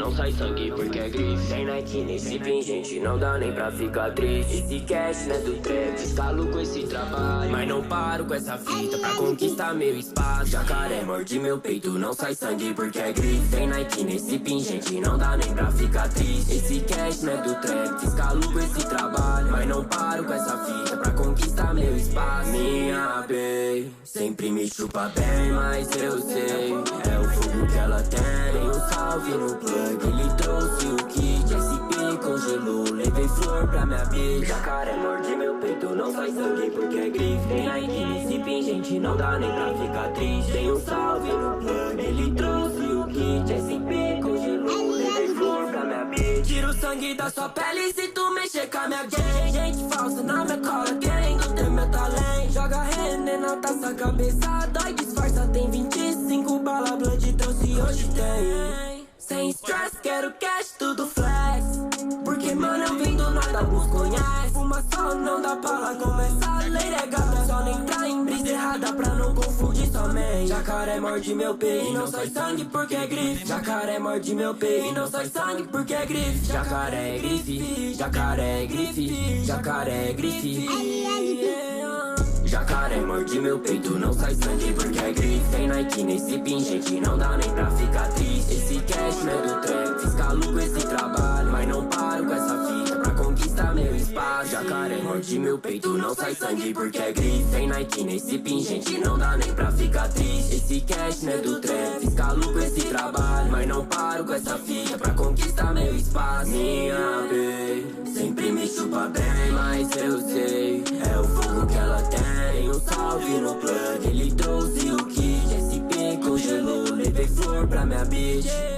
não sai sangue porque é grife. Tem Nike nesse pingente, não dá nem pra ficar triste. Esse cash não é do trap, escalo com esse trabalho, mas não paro com essa fita pra conquistar meu espaço. Jacaré morde meu peito, não sai sangue porque é grife. Tem Nike nesse pingente, não dá nem pra ficar triste. Esse cash não é do trap, escalo com esse trabalho, mas não paro com essa fita pra conquistar meu espaço. Minha bae sempre me chupa bem, mas eu sei, é o fogo que ela tem. Um salve no plug, ele trouxe o kit, SP congelou, levei flor pra minha bitch. Jacaré morde meu peito, não sai sangue porque é grife. Tem Nike nesse pingente, não dá nem pra ficar triste. Tem um salve no plug, ele trouxe o kit, SP congelou, levei flor pra minha bitch. Tira o sangue da sua pele se tu mexer com a minha gang. Gente falsa na minha cola, querendo ter meu talento. Joga René na taça, cabeça dói, disfarça. Tem 25 bala, blood trouxe hoje tem. Sem stress, quero cash, tudo flex. Porque mano eu vim do nada, alguns conhece. Fuma só, não dá pra lá começar. Lei é gata, só nem entrar em brisa errada pra não confundir somente. Jacaré morde meu peito e não sai sangue porque é grife. Jacaré morde meu peito e não sai sangue porque é grife. Jacaré é grife, jacaré é grife, jacaré é grife. Jacaré morde meu peito, não sai sangue porque é grife. Tem Nike nesse pingente, não dá nem pra ficar triste. Esse cash não é do trap, escalo com esse trabalho, mas não paro com essa fita pra conquistar meu espaço. Jacaré morde meu peito, não sai sangue porque é grife. Tem Nike nesse pingente, não dá nem pra ficar triste. Esse cash não é do trap, escalo com esse trabalho, mas não paro com essa fita pra conquistar meu espaço. Minha bae sempre me chupa bem, mas eu sei, é o fogo que ela tem. Um salve no plug, ele trouxe o kit, SP congelou, levei flor pra minha bitch.